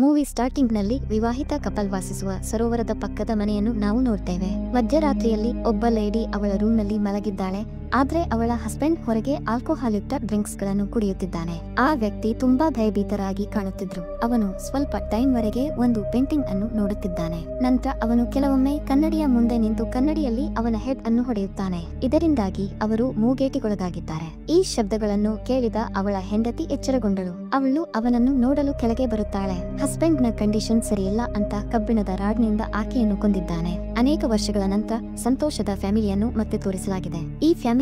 Movie starting ನಲ್ಲಿ ವಿವಾಹಿತ couple ವಾಸಿಸುವ ಸರೋವರದ ಪಕ್ಕದ ಮನೆಯನ್ನು ನಾವು ನೋಡ್ತೇವೆ. ಮಧ್ಯರಾತ್ರಿಯಲ್ಲಿ ಒಬ್ಬ ಲೇಡಿ ಅವಳ ರೂಮ್ ನಲ್ಲಿ ಮಲಗಿದ್ದಾಳೆ. ಆದ್ರೆ ಅವಳ ಹಸ್ಬೆಂಡ್ ಹೊರಗೆ ಆಲ್ಕೋಹಾಲ್ ಯುಕ್ತ ಡ್ರಿಂಕ್ಸ್ ಗಳನ್ನು ಕುಡಿಯುತ್ತಿದ್ದಾನೆ. ಆ ವ್ಯಕ್ತಿ ತುಂಬಾ ಭಯಭೀತರಾಗಿ ಕಾಣುತ್ತಿದ್ರು. ಅವನು ಸ್ವಲ್ಪ ಟೈಮ್ ವರೆಗೆ ಒಂದು ಪೇಂಟಿಂಗ್ ಅನ್ನು ನೋಡುತ್ತಿದ್ದಾನೆ. ನಂತರ ಅವನು ಕೆಲವೊಮ್ಮೆ ಕನ್ನಡಿಯ ಮುಂದೆ ನಿಂತು ಕನ್ನಡಿಯಲ್ಲಿ ಅವನ ಹೆಡ್ ಅನ್ನು ಹೊಡೆಯುತ್ತಾನೆ. ಇದರಿಂದಾಗಿ ಅವರು ಮೂಗೇಟಿಗೊಳಗಾಗಿದ್ದಾರೆ. ಈ ಶಬ್ದಗಳನ್ನು ಕೇಳಿದ ಅವಳ ಹೆಂಡತಿ ಎಚ್ಚರಗೊಂಡಳು. ಅವಳು ಅವನನ್ನು ನೋಡಲು ಕೆಳಗೆ ಬರುತ್ತಾಳೆ. ಹಸ್ಬೆಂಡ್ ನ ಕಂಡೀಷನ್ ಸರಿಯಿಲ್ಲ ಅಂತ ಕಬ್ಬಿಣದ ರಾಡ್ ನಿಂದ ಆಕೆಯನ್ನು ಕೊಂದಿದ್ದಾನೆ. ಅನೇಕ ವರ್ಷಗಳ ನಂತರ ಸಂತೋಷದ ಫ್ಯಾಮಿಲಿಯನ್ನು ಮತ್ತೆ ತೋರಿಸಲಾಗಿದೆ. ಈ ಫ್ಯಾಮಿಲಿಯಲ್ಲಿ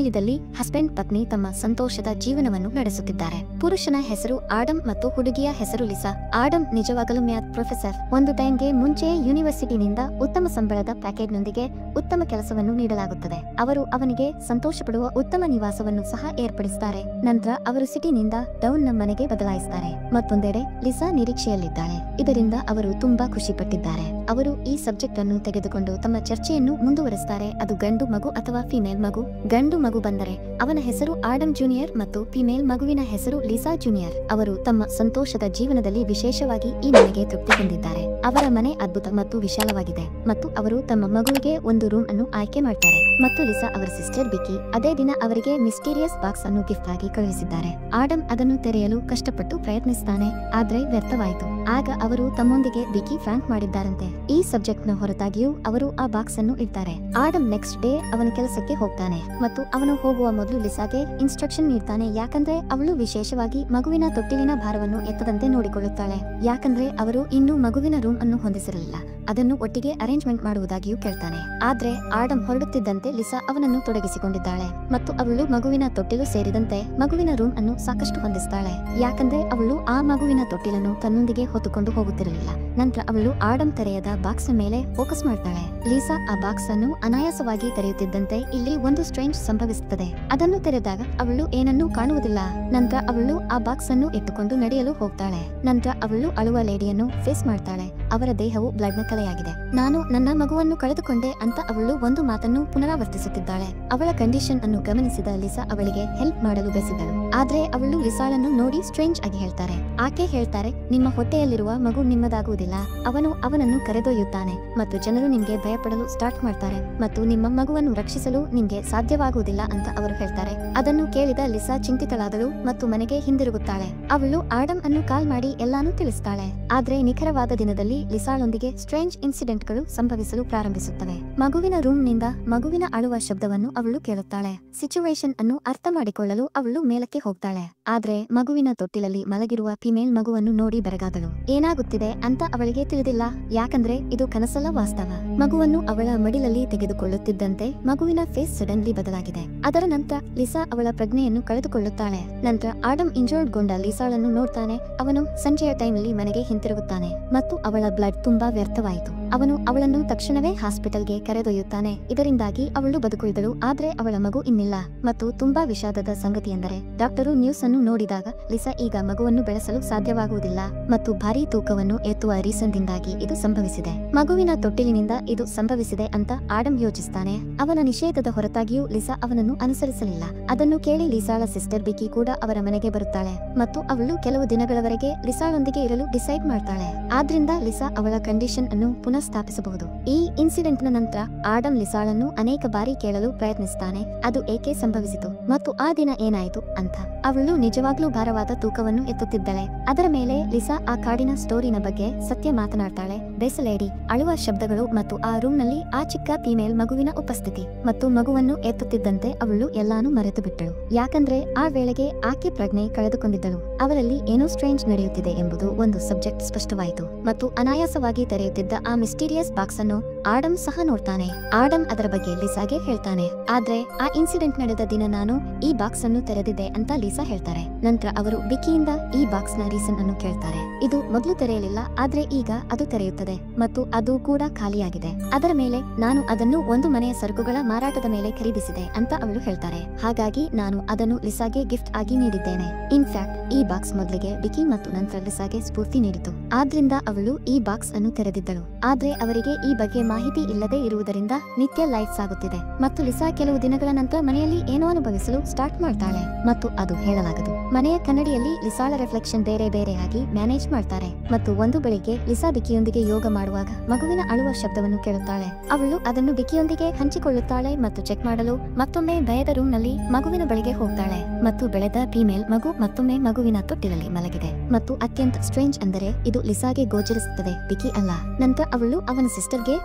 ಹಸ್ಬೆಂಡ್ ಪತ್ನಿ ತಮ್ಮ ಸಂತೋಷದ ಜೀವನವನ್ನು ನಡೆಸುತ್ತಿದ್ದಾರೆ. ಪುರುಷನ ಹೆಸರು ಆಡಮ್ ಮತ್ತು ಹುಡುಗಿಯ ಹೆಸರು ಲಿಸಾ. ಆಡಮ್ ನಿಜವಾಗಲೂ ಮ್ಯಾಥ್ ಪ್ರೊಫೆಸರ್. ಒಂದು ಟೈಮ್ಗೆ ಮುಂಚೆ ಯೂನಿವರ್ಸಿಟಿನಿಂದ ಉತ್ತಮ ಸಂಬಳದ ಪ್ಯಾಕೇಜ್ ನೊಂದಿಗೆ ಉತ್ತಮ ಕೆಲಸವನ್ನು ನೀಡಲಾಗುತ್ತದೆ. ಅವರು ಅವನಿಗೆ ಸಂತೋಷ ಪಡುವ ಉತ್ತಮ ನಿವಾಸವನ್ನು ಸಹ ಏರ್ಪಡಿಸುತ್ತಾರೆ. ನಂತರ ಅವರು ಸಿಟಿನಿಂದ ಡೌನ್ ನ ಮನೆಗೆ ಬದಲಾಯಿಸುತ್ತಾರೆ. ಮತ್ತೊಂದೆಡೆ ಲಿಸಾ ನಿರೀಕ್ಷೆಯಲ್ಲಿದ್ದಾಳೆ. ಇದರಿಂದ ಅವರು ತುಂಬಾ ಖುಷಿ ಪಟ್ಟಿದ್ದಾರೆ. ಅವರು ಈ ಸಬ್ಜೆಕ್ಟ್ ಅನ್ನು ತೆಗೆದುಕೊಂಡು ತಮ್ಮ ಚರ್ಚೆಯನ್ನು ಮುಂದುವರಿಸುತ್ತಾರೆ. ಅದು ಗಂಡು ಮಗು ಅಥವಾ ಫಿಮೇಲ್ ಮಗು. ಗಂಡು ಮಗು ಬಂದರೆ ಅವನ ಹೆಸರು ಆಡಮ್ ಜೂನಿಯರ್ ಮತ್ತು ಫಿಮೇಲ್ ಮಗುವಿನ ಹೆಸರು ಲಿಸಾ ಜೂನಿಯರ್. ಅವರು ತಮ್ಮ ಸಂತೋಷದ ಜೀವನದಲ್ಲಿ ವಿಶೇಷವಾಗಿ ಈ ಮನೆಗೆ ತೃಪ್ತಿ ಹೊಂದಿದ್ದಾರೆ. ಅವರ ಮನೆ ಅದ್ಭುತ ಮತ್ತು ವಿಶಾಲವಾಗಿದೆ ಮತ್ತು ಅವರು ತಮ್ಮ ಮಗುವಿಗೆ ಒಂದು ರೂಮ್ ಅನ್ನು ಆಯ್ಕೆ ಮಾಡ್ತಾರೆ. ಮತ್ತು ಲಿಸಾ ಅವರ ಸಿಸ್ಟರ್ ಬಿಕಿ ಅದೇ ದಿನ ಅವರಿಗೆ ಮಿಸ್ಟೀರಿಯಸ್ ಬಾಕ್ಸ್ ಅನ್ನು ಗಿಫ್ಟ್ ಆಗಿ ಕಳುಹಿಸಿದ್ದಾರೆ. ಆಡಮ್ ಅದನ್ನು ತೆರೆಯಲು ಕಷ್ಟಪಟ್ಟು ಪ್ರಯತ್ನಿಸುತ್ತಾನೆ, ಆದ್ರೆ ವ್ಯರ್ಥವಾಯಿತು. ಆಗ ಅವರು ತಮ್ಮೊಂದಿಗೆ ಬಿಕಿ ಫ್ರಾಂಕ್ ಮಾಡಿದ್ದಾರಂತೆ. ಈ ಸಬ್ಜೆಕ್ಟ್ ನ ಹೊರತಾಗಿಯೂ ಅವರು ಆ ಬಾಕ್ಸ್ ಅನ್ನು ಇಡ್ತಾರೆ. ಆಡಮ್ ನೆಕ್ಸ್ಟ್ ಡೇ ಅವನ ಕೆಲಸಕ್ಕೆ ಹೋಗ್ತಾನೆ ಮತ್ತು ಅವನು ಹೋಗುವ ಮೊದಲು ಲಿಸಾಗೆ ಇನ್ಸ್ಟ್ರಕ್ಷನ್ ನೀಡ್ತಾನೆ. ಯಾಕಂದ್ರೆ ಅವಳು ವಿಶೇಷವಾಗಿ ಮಗುವಿನ ತೊಟ್ಟಿಲಿನ ಭಾರವನ್ನು ಎತ್ತದಂತೆ ನೋಡಿಕೊಳ್ಳುತ್ತಾಳೆ. ಯಾಕಂದ್ರೆ ಅವರು ಇನ್ನೂ ಮಗುವಿನ ರೂಮ್ ಅನ್ನು ಹೊಂದಿಸಿರಲಿಲ್ಲ. ಅದನ್ನು ಒಟ್ಟಿಗೆ ಅರೇಂಜ್ಮೆಂಟ್ ಮಾಡುವುದಾಗಿಯೂ ಕೇಳ್ತಾನೆ. ಆದ್ರೆ ಆಡಮ್ ಹೊರಡುತ್ತಿದ್ದಂತೆ ಲಿಸಾ ಅವನನ್ನು ತೊಡಗಿಸಿಕೊಂಡಿದ್ದಾಳೆ ಮತ್ತು ಅವಳು ಮಗುವಿನ ತೊಟ್ಟಿಲು ಸೇರಿದಂತೆ ಮಗುವಿನ ರೂಮ್ ಅನ್ನು ಸಾಕಷ್ಟು ಹೊಂದಿಸ್ತಾಳೆ. ಯಾಕಂದ್ರೆ ಅವಳು ಆ ಮಗುವಿನ ತೊಟ್ಟಿಲನ್ನು ತನ್ನೊಂದಿಗೆ ಹೊತ್ತುಕೊಂಡು ಹೋಗುತ್ತಿರಲಿಲ್ಲ. ನಂತರ ಅವಳು ಆಡಮ್ ತೆರೆಯದ ಬಾಕ್ಸ್ ಮೇಲೆ ಫೋಕಸ್ ಮಾಡ್ತಾಳೆ. ಲಿಸಾ ಆ ಬಾಕ್ಸ್ ಅನ್ನು ಅನಾಯಾಸವಾಗಿ ತೆರೆಯುತ್ತಿದ್ದಂತೆ ಇಲ್ಲಿ ಒಂದು ಸ್ಟ್ರೇಂಜ್ ಸಂಭವಿಸುತ್ತದೆ. ಅದನ್ನು ತೆರೆದಾಗ ಅವಳು ಏನನ್ನೂ ಕಾಣುವುದಿಲ್ಲ. ನಂತರ ಅವಳು ಆ ಬಾಕ್ಸ್ ಅನ್ನು ಇಟ್ಟುಕೊಂಡು ನಡೆಯಲು ಹೋಗ್ತಾಳೆ. ನಂತರ ಅವಳು ಅಳುವ ಲೇಡಿಯನ್ನು ಫೇಸ್ ಮಾಡ್ತಾಳೆ. ಅವರ ದೇಹವು ಬ್ಲಡ್ ನ ಕಲೆಯಾಗಿದೆ. ನಾನು ನನ್ನ ಮಗುವನ್ನು ಕಳೆದುಕೊಂಡೆ ಅಂತ ಅವಳು ಒಂದು ಮಾತನ್ನು ಪುನರಾವರ್ತಿಸುತ್ತಿದ್ದಾಳೆ. ಅವಳ ಕಂಡೀಷನ್ ಅನ್ನು ಗಮನಿಸಿದ ಲಿಸಾ ಅವಳಿಗೆ ಹೆಲ್ಪ್ ಮಾಡಲು ಬಯಸಿದಳು. ಆದ್ರೆ ಅವಳು ಲಿಸಾಳನ್ನು ನೋಡಿ ಸ್ಟ್ರೇಂಜ್ ಆಗಿ ಹೇಳ್ತಾರೆ. ಆಕೆ ಹೇಳ್ತಾರೆ, ನಿಮ್ಮ ಹೊಟ್ಟೆಯಲ್ಲಿರುವ ಮಗು ನಿಮ್ಮದಾಗುವುದಿಲ್ಲ. ಅವನು ಅವನನ್ನು ಕರೆದೊಯ್ಯುತ್ತಾನೆ ಮತ್ತು ಜನರು ನಿಮ್ಗೆ ಭಯಪಡಲು ಸ್ಟಾರ್ಟ್ ಮಾಡ್ತಾರೆ ಮತ್ತು ನಿಮ್ಮ ಮಗುವನ್ನು ರಕ್ಷಿಸಲು ನಿಮ್ಗೆ ಸಾಧ್ಯವಾಗುವುದಿಲ್ಲ ಅಂತ ಅವರು ಹೇಳ್ತಾರೆ. ಅದನ್ನು ಕೇಳಿದ ಲಿಸಾ ಚಿಂತಿತಳಾದಳು ಮತ್ತು ಮನೆಗೆ ಹಿಂದಿರುಗುತ್ತಾಳೆ. ಅವಳು ಆಡಮ್ ಅನ್ನು ಕಾಲ್ ಮಾಡಿ ಎಲ್ಲಾನು ತಿಳಿಸ್ತಾಳೆ. ಆದ್ರೆ ನಿಖರವಾದ ದಿನದಲ್ಲಿ ಲಿಸಾಳೊಂದಿಗೆ ಸ್ಟ್ರೇಂಜ್ ಇನ್ಸಿಡೆಂಟ್ ಗಳು ಸಂಭವಿಸಲು ಪ್ರಾರಂಭಿಸುತ್ತವೆ. ಮಗುವಿನ ರೂಮ್ ನಿಂದ ಮಗುವಿನ ಅಳುವ ಶಬ್ದವನ್ನು ಅವಳು ಕೇಳುತ್ತಾಳೆ. ಸಿಚುವೇಶನ್ ಅನ್ನು ಅರ್ಥ ಮಾಡಿಕೊಳ್ಳಲು ಅವಳು ಮೇಲಕ್ಕೆ ಹೋಗ್ತಾಳೆ. ಆದ್ರೆ ಮಗುವಿನ ತೊಟ್ಟಿಲಲ್ಲಿ ಮಲಗಿರುವ ಫಿಮೇಲ್ ಮಗುವನ್ನು ನೋಡಿ ಬೆರಗಾದಳು. ಏನಾಗುತ್ತಿದೆ ಅಂತ ಅವಳಿಗೆ ತಿಳಿದಿಲ್ಲ. ಯಾಕಂದ್ರೆ ಇದು ಕನಸಲ್ಲ, ವಾಸ್ತವ. ಮಗುವನ್ನು ಅವಳ ಮಡಿಲಲ್ಲಿ ತೆಗೆದುಕೊಳ್ಳುತ್ತಿದ್ದಂತೆ ಮಗುವಿನ ಫೇಸ್ ಸಡನ್ಲಿ ಬದಲಾಗಿದೆ. ಅದರ ನಂತರ ಲಿಸಾ ಅವಳ ಪ್ರಜ್ಞೆಯನ್ನು ಕಳೆದುಕೊಳ್ಳುತ್ತಾಳೆ. ನಂತರ ಆಡಮ್ ಇಂಜರ್ಡ್ ಗೊಂಡ ಲಿಸಾಳನ್ನು ನೋಡ್ತಾನೆ. ಅವನು ಸಂಜೆಯ ಟೈಮ್ನಲ್ಲಿ ಮನೆಗೆ ಹಿಂತಿರುಗುತ್ತಾನೆ ಮತ್ತು ಅವಳ ಬ್ಲಡ್ ತುಂಬಾ ವ್ಯರ್ಥವಾಯಿತು. ಅವನು ಅವಳನ್ನು ತಕ್ಷಣವೇ ಹಾಸ್ಪಿಟಲ್ಗೆ ಕರೆದೊಯ್ಯುತ್ತಾನೆ. ಇದರಿಂದಾಗಿ ಅವಳು ಬದುಕುಳಿದಳು. ಆದ್ರೆ ಅವಳ ಮಗು ಇನ್ನಿಲ್ಲ. ಮತ್ತು ತುಂಬಾ ವಿಷಾದದ ಸಂಗತಿಯೆಂದರೆ ಡಾಕ್ಟರು ನ್ಯೂಸ್ ಅನ್ನು ನೋಡಿದಾಗ ಲಿಸಾ ಈಗ ಮಗುವನ್ನು ಬೆಳೆಸಲು ಸಾಧ್ಯವಾಗುವುದಿಲ್ಲ ಮತ್ತು ಭಾರೀ ತೂಕವನ್ನು ಎತ್ತುವ ರೀಸನ್ ದಿಂದಾಗಿ ಇದು ಸಂಭವಿಸಿದೆ. ಮಗುವಿನ ತೊಟ್ಟಿಲಿನಿಂದ ಇದು ಸಂಭವಿಸಿದೆ ಅಂತ ಆಡಮ್ ಯೋಚಿಸ್ತಾನೆ. ಅವನ ನಿಷೇಧದ ಹೊರತಾಗಿಯೂ ಲಿಸಾ ಅವನನ್ನು ಅನುಸರಿಸಲಿಲ್ಲ. ಅದನ್ನು ಕೇಳಿ ಲಿಸಾಳ ಸಿಸ್ಟರ್ ಬಿಕಿ ಕೂಡ ಅವರ ಮನೆಗೆ ಬರುತ್ತಾಳೆ ಮತ್ತು ಅವಳು ಕೆಲವು ದಿನಗಳವರೆಗೆ ಲಿಸಾಳೊಂದಿಗೆ ಇರಲು ಡಿಸೈಡ್ ಮಾಡ್ತಾಳೆ. ಆದ್ರಿಂದ ಲಿಸಾ ಅವಳ ಕಂಡೀಷನ್ ಅನ್ನು ಪುನಃ ಸ್ಥಾಪಿಸಬಹುದು. ಈ ಇನ್ಸಿಡೆಂಟ್ ನ ನಂತರ ಆಡಮ್ ಲಿಸಾಳನ್ನು ಅನೇಕ ಬಾರಿ ಕೇಳಲು ಪ್ರಯತ್ನಿಸುತ್ತಾನೆ, ಅದು ಏಕೆ ಸಂಭವಿಸಿತು ಮತ್ತು ಆ ದಿನ ಏನಾಯಿತು ಅಂತ. ಅವಳು ನಿಜವಾಗ್ಲೂ ಭಾರವಾದ ತೂಕವನ್ನು ಎತ್ತುತ್ತಿದ್ದಾಳೆ. ಅದರ ಮೇಲೆ ಲಿಸಾ ಆ ಕಾಡಿನ ಸ್ಟೋರಿನ ಬಗ್ಗೆ ಸತ್ಯ ಮಾತನಾಡ್ತಾಳೆ. ಬೆಸಲೇಡಿ ಅಳುವ ಶಬ್ದಗಳು ಮತ್ತು ಆ ರೂಮ್ ನಲ್ಲಿ ಆ ಚಿಕ್ಕ ಫಿಮೇಲ್ ಮಗುವಿನ ಉಪಸ್ಥಿತಿ ಮತ್ತು ಮಗುವನ್ನು ಎತ್ತುತ್ತಿದ್ದಂತೆ ಅವಳು ಎಲ್ಲಾನು ಮರೆತು ಬಿಟ್ಟಳು. ಯಾಕಂದ್ರೆ ಆ ವೇಳೆಗೆ ಆಕೆ ಪ್ರಜ್ಞೆ ಕಳೆದುಕೊಂಡಿದ್ದಳು. ಅವರಲ್ಲಿ ಏನೋ ಸ್ಟ್ರೇಂಜ್ ನಡೆಯುತ್ತಿದೆ ಎಂಬುದು ಒಂದು ಸಬ್ಜೆಕ್ಟ್ ಸ್ಪಷ್ಟವಾಯಿತು ಮತ್ತು ಅನಾಯಾಸವಾಗಿ ತೆರೆಯುತ್ತಿದ್ದ ಆ ಮಿಸ್ಟೀರಿಯಸ್ ಬಾಕ್ಸ್ ಅನ್ನು ಆಡಮ್ ಸಹ ನೋಡ್ತಾನೆ. ಆಡಮ್ ಅದರ ಬಗ್ಗೆ ಲಿಸಾಗೆ ಹೇಳ್ತಾನೆ. ಆದ್ರೆ ಆ ಇನ್ಸಿಡೆಂಟ್ ನಡೆದ ದಿನ ನಾನು ಈ ಬಾಕ್ಸ್ ಅನ್ನು ತೆರೆದಿದ್ದೆ ಅಂತ ಲಿಸಾ ಹೇಳ್ತಾರೆ. ನಂತರ ಅವರು ಬಿಕಿಯಿಂದ ಈ ಬಾಕ್ಸ್ ನ ರೀಸನ್ ಅನ್ನು ಕೇಳ್ತಾರೆ. ಇದು ಮೊದಲು ತೆರೆಯಲಿಲ್ಲ, ಆದ್ರೆ ಈಗ ಅದು ತೆರೆಯುತ್ತದೆ ಮತ್ತು ಅದು ಕೂಡ ಖಾಲಿಯಾಗಿದೆ. ಅದರ ಮೇಲೆ ನಾನು ಅದನ್ನು ಒಂದು ಮನೆಯ ಸರಕುಗಳ ಮಾರಾಟದ ಮೇಲೆ ಖರೀದಿಸಿದೆ ಅಂತ ಅವಳು ಹೇಳ್ತಾರೆ. ಹಾಗಾಗಿ ನಾನು ಅದನ್ನು ಲಿಸಾಗೆ ಗಿಫ್ಟ್ ಆಗಿ ನೀಡಿದ್ದೇನೆ. ಇನ್ಫ್ಯಾಕ್ಟ್ ಈ ಬಾಕ್ಸ್ ಮೊದಲಿಗೆ ಬಿಕಿ ಮತ್ತು ನಂತರ ಲಿಸಾಗೆ ಸ್ಫೂರ್ತಿ ನೀಡಿತು. ಆದ್ರಿಂದ ಅವಳು ಈ ಬಾಕ್ಸ್ ಅನ್ನು ತೆರೆದಿದ್ದಳು. ಆ ಆದ್ರೆ ಅವರಿಗೆ ಈ ಬಗ್ಗೆ ಮಾಹಿತಿ ಇಲ್ಲದೆ ಇರುವುದರಿಂದ ನಿತ್ಯ ಲೈಫ್ ಸಾಗುತ್ತಿದೆ ಮತ್ತು ಲಿಸಾ ಕೆಲವು ದಿನಗಳ ನಂತರ ಮನೆಯಲ್ಲಿ ಏನೋ ಅನುಭವಿಸಲು ಸ್ಟಾರ್ಟ್ ಮಾಡ್ತಾಳೆ ಮತ್ತು ಅದು ಹೇಳಲಾಗದು. ಮನೆಯ ಕನ್ನಡಿಯಲ್ಲಿ ಲಿಸಾಳ ರಿಫ್ಲೆಕ್ಷನ್ ಬೇರೆ ಬೇರೆಯಾಗಿ ಮ್ಯಾನೇಜ್ ಮಾಡ್ತಾರೆ ಮತ್ತು ಒಂದು ಬೆಳಿಗ್ಗೆ ಲಿಸಾ ಬಿಕಿಯೊಂದಿಗೆ ಯೋಗ ಮಾಡುವಾಗ ಮಗುವಿನ ಅಳುವ ಶಬ್ದವನ್ನು ಕೇಳುತ್ತಾಳೆ. ಅವಳು ಅದನ್ನು ಬಿಕಿಯೊಂದಿಗೆ ಹಂಚಿಕೊಳ್ಳುತ್ತಾಳೆ ಮತ್ತು ಚೆಕ್ ಮಾಡಲು ಮತ್ತೊಮ್ಮೆ ಭಯದ ರೂಮ್ ನಲ್ಲಿ ಮಗುವಿನ ಬಳಿಗೆ ಹೋಗ್ತಾಳೆ ಮತ್ತು ಬೆಳೆದ ಫೀಮೇಲ್ ಮಗು ಮತ್ತೊಮ್ಮೆ ಮಗುವಿನ ತೊಟ್ಟಿಲಲ್ಲಿ ಮಲಗಿದೆ ಮತ್ತು ಅತ್ಯಂತ ಸ್ಟ್ರೇಂಜ್ ಅಂದರೆ ಇದು ಲಿಸಾಗೆ ಗೋಚರಿಸುತ್ತದೆ, ಬಿಕಿ ಅಲ್ಲ. ನಂತರ ಅವಳು ಅವನ ಸಿಸ್ಟರ್ಗೆ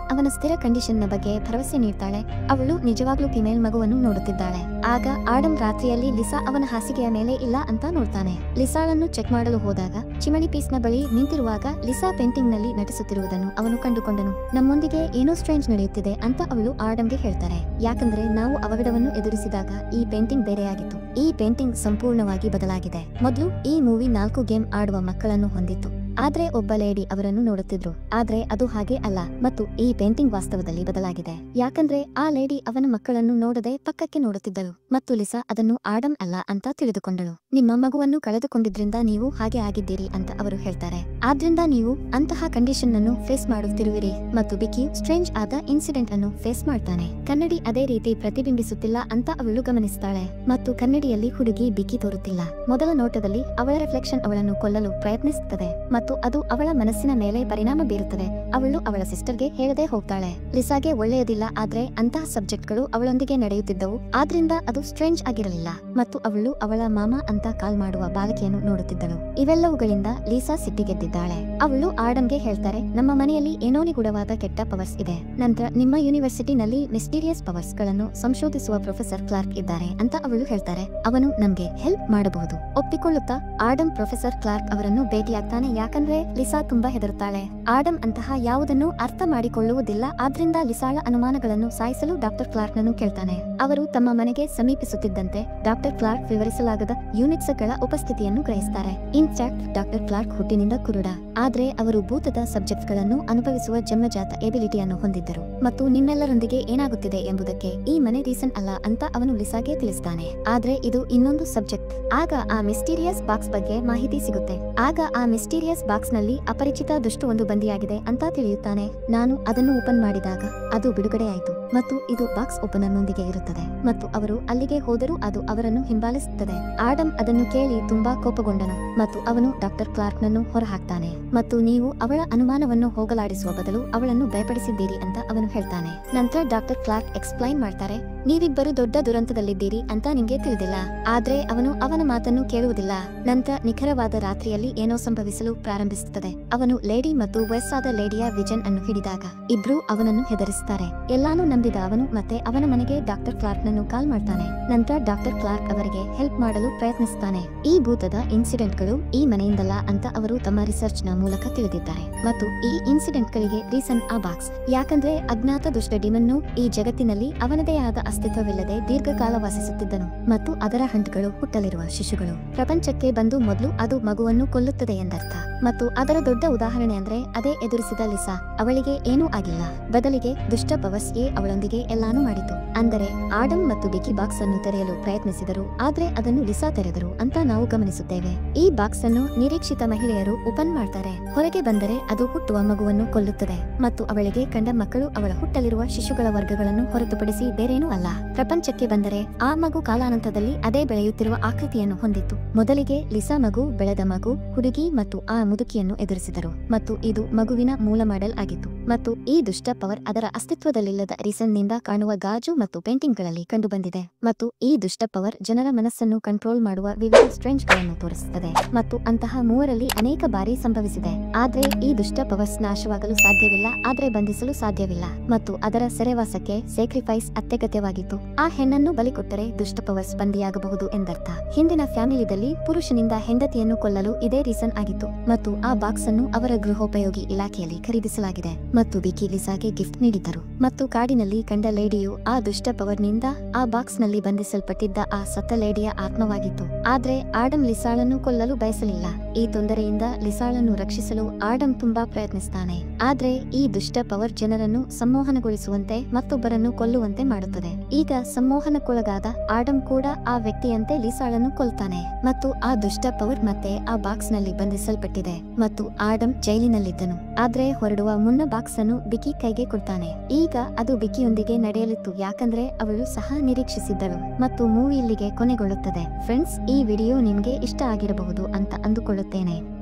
ಅವನ ಸ್ಥಿರ ಕಂಡೀಷನ್ ನ ಬಗ್ಗೆ ಭರವಸೆ ನೀಡ್ತಾಳೆ. ಅವಳು ನಿಜವಾಗ್ಲೂ ಫೀಮೇಲ್ ಮಗುವನ್ನು ನೋಡುತ್ತಿದ್ದಾಳೆ. ಆಗ ಆಡಮ್ ರಾತ್ರಿಯಲ್ಲಿ ಲಿಸಾ ಅವನ ಹಾಸಿಗೆಯ ಮೇಲೆ ಇಲ್ಲ ಅಂತ ನೋಡ್ತಾನೆ. ಲಿಸಾಳನ್ನು ಚೆಕ್ ಮಾಡಲು ಹೋದಾಗ ಚಿಮಣಿ ಪೀಸ್ ನ ಬಳಿ ನಿಂತಿರುವಾಗ ಲಿಸಾ ಪೇಂಟಿಂಗ್ ನಲ್ಲಿ ನಟಿಸುತ್ತಿರುವುದನ್ನು ಅವನು ಕಂಡುಕೊಂಡನು. ನಮ್ಮೊಂದಿಗೆ ಏನೋ ಸ್ಟ್ರೇಂಜ್ ನಡೆಯುತ್ತಿದೆ ಅಂತ ಅವಳು ಆಡಮ್ಗೆ ಹೇಳ್ತಾರೆ. ಯಾಕಂದ್ರೆ ನಾವು ಅವಘಡವನ್ನು ಎದುರಿಸಿದಾಗ ಈ ಪೇಂಟಿಂಗ್ ಬೇರೆಯಾಗಿತ್ತು. ಈ ಪೇಂಟಿಂಗ್ ಸಂಪೂರ್ಣವಾಗಿ ಬದಲಾಗಿದೆ. ಮೊದಲು ಈ ಮೂವಿ 4 ಗೇಮ್ ಆಡುವ ಮಕ್ಕಳನ್ನು ಹೊಂದಿತ್ತು. ಆದ್ರೆ ಒಬ್ಬ ಲೇಡಿ ಅವರನ್ನು ನೋಡುತ್ತಿದ್ರು. ಆದ್ರೆ ಅದು ಹಾಗೆ ಅಲ್ಲ ಮತ್ತು ಈ ಪೇಂಟಿಂಗ್ ವಾಸ್ತವದಲ್ಲಿ ಬದಲಾಗಿದೆ. ಯಾಕಂದ್ರೆ ಆ ಲೇಡಿ ಅವನ ಮಕ್ಕಳನ್ನು ನೋಡದೆ ಪಕ್ಕಕ್ಕೆ ನೋಡುತ್ತಿದ್ದಳು ಮತ್ತು ಲಿಸಾ ಅದನ್ನು ಆಡಮ್ ಅಲ್ಲ ಅಂತ ತಿಳಿದುಕೊಂಡಳು. ನಿಮ್ಮ ಮಗುವನ್ನು ಕಳೆದುಕೊಂಡಿದ್ರಿಂದ ನೀವು ಹಾಗೆ ಆಗಿದ್ದೀರಿ ಅಂತ ಅವರು ಹೇಳ್ತಾರೆ. ಆದ್ರಿಂದ ನೀವು ಅಂತಹ ಕಂಡೀಷನ್ ಅನ್ನು ಫೇಸ್ ಮಾಡುತ್ತಿರುವಿರಿ ಮತ್ತು ಬಿಕಿ ಸ್ಟ್ರೇಂಜ್ ಆದ ಇನ್ಸಿಡೆಂಟ್ ಅನ್ನು ಫೇಸ್ ಮಾಡ್ತಾನೆ. ಕನ್ನಡಿ ಅದೇ ರೀತಿ ಪ್ರತಿಬಿಂಬಿಸುತ್ತಿಲ್ಲ ಅಂತ ಅವಳು ಗಮನಿಸ್ತಾಳೆ ಮತ್ತು ಕನ್ನಡಿಯಲ್ಲಿ ಹುಡುಗಿ ಬಿಕಿ ತೋರುತ್ತಿಲ್ಲ. ಮೊದಲ ನೋಟದಲ್ಲಿ ಅವಳ ರಿಫ್ಲೆಕ್ಷನ್ ಅವಳನ್ನು ಕೊಲ್ಲಲು ಪ್ರಯತ್ನಿಸುತ್ತದೆ ಮತ್ತು ಅದು ಅವಳ ಮನಸ್ಸಿನ ಮೇಲೆ ಪರಿಣಾಮ ಬೀರುತ್ತದೆ. ಅವಳು ಅವಳ ಸಿಸ್ಟರ್ಗೆ ಹೇಳದೆ ಹೋಗ್ತಾಳೆ. ಲಿಸಾಗೆ ಒಳ್ಳೆಯದಿಲ್ಲ, ಆದ್ರೆ ಅಂತಹ ಸಬ್ಜೆಕ್ಟ್ಗಳು ಅವಳೊಂದಿಗೆ ನಡೆಯುತ್ತಿದ್ದವು, ಆದ್ರಿಂದ ಅದು ಸ್ಟ್ರೇಂಜ್ ಆಗಿರಲಿಲ್ಲ ಮತ್ತು ಅವಳು ಅವಳ ಮಾಮ ಅಂತ ಕಾಲ್ ಮಾಡುವ ಬಾಲಕಿಯನ್ನು ನೋಡುತ್ತಿದ್ದಳು. ಇವೆಲ್ಲವುಗಳಿಂದ ಲಿಸಾ ಸಿಟ್ಟಿಗೆದ್ದಿದ್ದಾಳೆ. ಅವಳು ಆಡಮ್ಗೆ ಹೇಳ್ತಾರೆ, ನಮ್ಮ ಮನೆಯಲ್ಲಿ ಏನೋ ನಿಗೂಢವಾದ ಕೆಟ್ಟ ಪವರ್ಸ್ ಇದೆ. ನಂತರ ನಿಮ್ಮ ಯೂನಿವರ್ಸಿಟಿನಲ್ಲಿ ಮಿಸ್ಟೀರಿಯಸ್ ಪವರ್ಸ್ ಗಳನ್ನು ಸಂಶೋಧಿಸುವ ಪ್ರೊಫೆಸರ್ ಕ್ಲಾರ್ಕ್ ಇದ್ದಾರೆ ಅಂತ ಅವಳು ಹೇಳ್ತಾರೆ. ಅವನು ನಮ್ಗೆ ಹೆಲ್ಪ್ ಮಾಡಬಹುದು. ಒಪ್ಪಿಕೊಳ್ಳುತ್ತಾ ಆಡಮ್ ಪ್ರೊಫೆಸರ್ ಕ್ಲಾರ್ಕ್ ಅವರನ್ನು ಭೇಟಿಯಾಗ್ತಾನೆ. ಯಾಕಂದ್ರೆ ಲಿಸಾ ತುಂಬಾ ಹೆದರುತ್ತಾಳೆ. ಆಡಮ್ ಅಂತಹ ಯಾವುದನ್ನು ಅರ್ಥ ಮಾಡಿಕೊಳ್ಳುವುದಿಲ್ಲ, ಆದ್ರಿಂದ ಲಿಸಾಳ ಅನುಮಾನಗಳನ್ನು ಸಾಯಿಸಲು ಡಾಕ್ಟರ್ ಕ್ಲಾರ್ಕ್ ನನ್ನು ಕೇಳ್ತಾನೆ. ಅವರು ತಮ್ಮ ಮನೆಗೆ ಸಮೀಪಿಸುತ್ತಿದ್ದಂತೆ ಡಾಕ್ಟರ್ ಕ್ಲಾರ್ಕ್ ವಿವರಿಸಲಾಗದ ಯೂನಿಟ್ಸ್ ಗಳ ಉಪಸ್ಥಿತಿಯನ್ನು ಗ್ರಹಿಸ್ತಾರೆ. ಇನ್ಫ್ಯಾಕ್ಟ್ ಡಾಕ್ಟರ್ ಕ್ಲಾರ್ಕ್ ಹುಟ್ಟಿನಿಂದ ಕುರುಡ, ಆದ್ರೆ ಅವರು ಭೂತದ ಸಬ್ಜೆಕ್ಟ್ ಗಳನ್ನು ಅನುಭವಿಸುವ ಜನ್ಮಜಾತ ಎಬಿಲಿಟಿಯನ್ನು ಹೊಂದಿದ್ದರು ಮತ್ತು ನಿಮ್ಮೆಲ್ಲರೊಂದಿಗೆ ಏನಾಗುತ್ತಿದೆ ಎಂಬುದಕ್ಕೆ ಈ ಮನೆ ರೀಸನ್ ಅಲ್ಲ ಅಂತ ಅವನು ಲಿಸಾಗೆ ತಿಳಿಸ್ತಾನೆ. ಆದ್ರೆ ಇದು ಇನ್ನೊಂದು ಸಬ್ಜೆಕ್ಟ್. ಆಗ ಆ ಮಿಸ್ಟೀರಿಯಸ್ ಬಾಕ್ಸ್ ಬಗ್ಗೆ ಮಾಹಿತಿ ಸಿಗುತ್ತೆ. ಆಗ ಆ ಮಿಸ್ಟೀರಿಯಸ್ ಬಾಕ್ಸ್ ನಲ್ಲಿ ಅಪರಿಚಿತ ದುಷ್ಟು ಒಂದು ಬಂದಿಯಾಗಿದೆ ಅಂತ ತಿಳಿಯುತ್ತಾನೆ. ನಾನು ಅದನ್ನು ಓಪನ್ ಮಾಡಿದಾಗ ಅದು ಬಿಡುಗಡೆಯಾಯಿತು ಮತ್ತು ಇದು ಬಾಕ್ಸ್ ಓಪನರ್ ನೊಂದಿಗೆ ಇರುತ್ತದೆ ಮತ್ತು ಅವರು ಅಲ್ಲಿಗೆ ಹೋದರೂ ಅದು ಅವರನ್ನು ಹಿಂಬಾಲಿಸುತ್ತದೆ. ಆಡಮ್ ಅದನ್ನು ಕೇಳಿ ತುಂಬಾ ಕೋಪಗೊಂಡನು ಮತ್ತು ಅವನು ಡಾಕ್ಟರ್ ಕ್ಲಾರ್ಕ್ ನನ್ನು ಹೊರಹಾಕ್ತಾನೆ ಮತ್ತು ನೀವು ಅವಳ ಅನುಮಾನವನ್ನು ಹೋಗಲಾಡಿಸುವ ಬದಲು ಅವಳನ್ನು ಭಯಪಡಿಸಿದ್ದೀರಿ ಅಂತ ಅವನು ಹೇಳ್ತಾನೆ. ನಂತರ ಡಾಕ್ಟರ್ ಕ್ಲಾರ್ಕ್ ಎಕ್ಸ್ಪ್ಲೈನ್ ಮಾಡ್ತಾರೆ, ನೀವಿಬ್ಬರು ದೊಡ್ಡ ದುರಂತದಲ್ಲಿದ್ದೀರಿ ಅಂತ ನಿಂಗೆ ತಿಳಿದಿಲ್ಲ. ಆದ್ರೆ ಅವನು ಅವನ ಮಾತನ್ನು ಕೇಳುವುದಿಲ್ಲ. ನಂತರ ನಿಖರವಾದ ರಾತ್ರಿಯಲ್ಲಿ ಏನೋ ಸಂಭವಿಸಲು ಪ್ರಾರಂಭಿಸುತ್ತದೆ. ಅವನು ಲೇಡಿ ಮತ್ತು ವಯಸ್ಸಾದ ಲೇಡಿಯ ವಿಜನ್ ಅನ್ನು ಹಿಡಿದಾಗ ಇಬ್ರು ಅವನನ್ನು ಹೆದರಿಸುತ್ತಾರೆ. ಎಲ್ಲಾನು ನಂಬಿದ ಅವನು ಮತ್ತೆ ಅವನ ಮನೆಗೆ ಡಾಕ್ಟರ್ ಕ್ಲಾರ್ಕ್ ನನ್ನು ಕಾಲ್ ಮಾಡ್ತಾನೆ. ನಂತರ ಡಾಕ್ಟರ್ ಕ್ಲಾರ್ಕ್ ಅವರಿಗೆ ಹೆಲ್ಪ್ ಮಾಡಲು ಪ್ರಯತ್ನಿಸುತ್ತಾನೆ. ಈ ಭೂತದ ಇನ್ಸಿಡೆಂಟ್ ಗಳು ಈ ಮನೆಯಿಂದಲ್ಲ ಅಂತ ಅವರು ತಮ್ಮ ರಿಸರ್ಚ್ ನ ಮೂಲಕ ತಿಳಿದಿದ್ದಾರೆ ಮತ್ತು ಈ ಇನ್ಸಿಡೆಂಟ್ ಗಳಿಗೆ ರೀಸನ್ ಆ ಬಾಕ್ಸ್. ಯಾಕಂದ್ರೆ ಅಜ್ಞಾತ ದುಷ್ಟ ಡಿಮನ್ನು ಈ ಜಗತ್ತಿನಲ್ಲಿ ಅವನದೇ ಆದ ಅಸ್ತಿತ್ವವಿಲ್ಲದೆ ದೀರ್ಘಕಾಲ ವಾಸಿಸುತ್ತಿದ್ದನು ಮತ್ತು ಅದರ ಹಂಟ್ಗಳು ಹುಟ್ಟಲಿರುವ ಶಿಶುಗಳು ಪ್ರಪಂಚಕ್ಕೆ ಬಂದು ಮೊದಲು ಅದು ಮಗುವನ್ನು ಕೊಲ್ಲುತ್ತದೆ ಎಂದರ್ಥ. ಮತ್ತು ಅದರ ದೊಡ್ಡ ಉದಾಹರಣೆ ಅಂದ್ರೆ ಅದೇ ಎದುರಿಸಿದ ಲಿಸಾ. ಅವಳಿಗೆ ಏನೂ ಆಗಿಲ್ಲ, ಬದಲಿಗೆ ದುಷ್ಟ ಪವರ್ಸ್ ಅವಳೊಂದಿಗೆ ಎಲ್ಲಾನು ಮಾಡಿತು. ಅಂದರೆ ಆಡಮ್ ಮತ್ತು ಬಿಕಿ ಬಾಕ್ಸ್ ಅನ್ನು ತೆರೆಯಲು ಪ್ರಯತ್ನಿಸಿದರು, ಆದ್ರೆ ಅದನ್ನು ಲಿಸಾ ತೆರೆದರು ಅಂತ ನಾವು ಗಮನಿಸುತ್ತೇವೆ. ಈ ಬಾಕ್ಸ್ ಅನ್ನು ನಿರೀಕ್ಷಿತ ಮಹಿಳೆಯರು ಓಪನ್ ಮಾಡ್ತಾರೆ. ಹೊರಗೆ ಬಂದರೆ ಅದು ಹುಟ್ಟುವ ಮಗುವನ್ನು ಕೊಲ್ಲುತ್ತದೆ ಮತ್ತು ಅವಳಿಗೆ ಕಂಡ ಮಕ್ಕಳು ಅವಳ ಹುಟ್ಟಲಿರುವ ಶಿಶುಗಳ ವರ್ಗಗಳನ್ನು ಹೊರತುಪಡಿಸಿ ಬೇರೇನೂ ಅಲ್ಲ. ಪ್ರಪಂಚಕ್ಕೆ ಬಂದರೆ ಆ ಮಗು ಕಾಲಾನಂತರದಲ್ಲಿ ಅದೇ ಬೆಳೆಯುತ್ತಿರುವ ಆಕೃತಿಯನ್ನು ಹೊಂದಿತ್ತು. ಮೊದಲಿಗೆ ಲಿಸಾ ಮಗು, ಬೆಳೆದ ಮಗು, ಹುಡುಗಿ ಮತ್ತು ಆ ಮುದುಕಿಯನ್ನು ಎದುರಿಸಿದರು ಮತ್ತು ಇದು ಮಗುವಿನ ಮೂಲ ಮಾಡೆಲ್ ಆಗಿತ್ತು. ಮತ್ತು ಈ ದುಷ್ಟ ಪವರ್ ಅದರ ಅಸ್ತಿತ್ವದಲ್ಲಿಲ್ಲದ ರೀಸನ್ ನಿಂದ ಕಾಣುವ ಗಾಜು ಮತ್ತು ಪೇಂಟಿಂಗ್ ಗಳಲ್ಲಿ ಕಂಡುಬಂದಿದೆ. ಮತ್ತು ಈ ದುಷ್ಟ ಪವರ್ ಜನರ ಮನಸ್ಸನ್ನು ಕಂಟ್ರೋಲ್ ಮಾಡುವ ವಿವಿಧ ಸ್ಟ್ರೇಂಜ್ ಗಳನ್ನು ತೋರಿಸುತ್ತದೆ ಮತ್ತು ಅಂತಹ ಮೂವರಲ್ಲಿ ಅನೇಕ ಬಾರಿ ಸಂಭವಿಸಿದೆ. ಆದ್ರೆ ಈ ದುಷ್ಟ ಪವರ್ಸ್ ನಾಶವಾಗಲು ಸಾಧ್ಯವಿಲ್ಲ, ಆದ್ರೆ ಬಂಧಿಸಲು ಸಾಧ್ಯವಿಲ್ಲ ಮತ್ತು ಅದರ ಸೆರೆವಾಸಕ್ಕೆ ಸ್ಯಾಕ್ರಿಫೈಸ್ ಅತ್ಯಗತ್ಯವಾಗಿತ್ತು. ಆ ಹೆಣ್ಣನ್ನು ಬಲಿ ಕೊಟ್ಟರೆ ದುಷ್ಟ ಪವರ್ಸ್ ಬಂದಿಯಾಗಬಹುದು ಎಂದರ್ಥ. ಹಿಂದಿನ ಫ್ಯಾಮಿಲಿದಲ್ಲಿ ಪುರುಷನಿಂದ ಹೆಂಡತಿಯನ್ನು ಕೊಲ್ಲಲು ಇದೇ ರೀಸನ್ ಆಗಿತ್ತು ಮತ್ತು ಆ ಬಾಕ್ಸ್ ಅನ್ನು ಅವರ ಗೃಹೋಪಯೋಗಿ ಇಲಾಖೆಯಲ್ಲಿ ಖರೀದಿಸಲಾಗಿದೆ ಮತ್ತು ಬಿಕಿ ಲಿಸಾಗೆ ಗಿಫ್ಟ್ ನೀಡಿದ್ದರು ಮತ್ತು ಕಾಡಿನಲ್ಲಿ ಮೂವಿನಲ್ಲಿ ಕಂಡ ಲೇಡಿಯು ಆ ದುಷ್ಟ ಪವರ್ನಿಂದ ಆ ಬಾಕ್ಸ್ ನಲ್ಲಿ ಬಂಧಿಸಲ್ಪಟ್ಟಿದ್ದ ಆ ಸತ್ತ ಲೇಡಿಯ ಆತ್ಮವಾಗಿತ್ತು. ಆದ್ರೆ ಆಡಮ್ ಲಿಸಾಳನ್ನು ಕೊಲ್ಲಲು ಬಯಸಲಿಲ್ಲ. ಈ ತೊಂದರೆಯಿಂದ ಲಿಸಾಳನ್ನು ರಕ್ಷಿಸಲು ಆಡಮ್ ತುಂಬಾ ಪ್ರಯತ್ನಿಸ್ತಾನೆ. ಆದ್ರೆ ಈ ದುಷ್ಟ ಪವರ್ ಜನರನ್ನು ಸಂಮೋಹನಗೊಳಿಸುವಂತೆ ಮತ್ತೊಬ್ಬರನ್ನು ಕೊಲ್ಲುವಂತೆ ಮಾಡುತ್ತದೆ. ಈಗ ಸಂಮೋಹನಕ್ಕೊಳಗಾದ ಆಡಮ್ ಕೂಡ ಆ ವ್ಯಕ್ತಿಯಂತೆ ಲಿಸಾಳನ್ನು ಕೊಲ್ತಾನೆ ಮತ್ತು ಆ ದುಷ್ಟ ಪವರ್ ಮತ್ತೆ ಆ ಬಾಕ್ಸ್ ನಲ್ಲಿ ಬಂಧಿಸಲ್ಪಟ್ಟಿದೆ ಮತ್ತು ಆಡಮ್ ಜೈಲಿನಲ್ಲಿದ್ದನು. ಆದ್ರೆ ಹೊರಡುವ ಮುನ್ನ ಬಾಕ್ಸ್ ಅನ್ನು ಬಿಕಿ ಕೈಗೆ ಕೊಡ್ತಾನೆ. ಈಗ ಅದು ಬಿಕಿಯೊಂದಿಗೆ ನಡೆಯಲಿತ್ತು, ಯಾಕಂದ್ರೆ ಅವಳು ಸಹ ನಿರೀಕ್ಷಿಸಿದ್ದಳು. ಮತ್ತು ಮೂವಿ ಇಲ್ಲಿಗೆ ಕೊನೆಗೊಳ್ಳುತ್ತದೆ. ಫ್ರೆಂಡ್ಸ್, ಈ ವಿಡಿಯೋ ನಿಮ್ಗೆ ಇಷ್ಟ ಆಗಿರಬಹುದು ಅಂತ ಅಂದುಕೊಳ್ಳುತ್ತೇನೆ.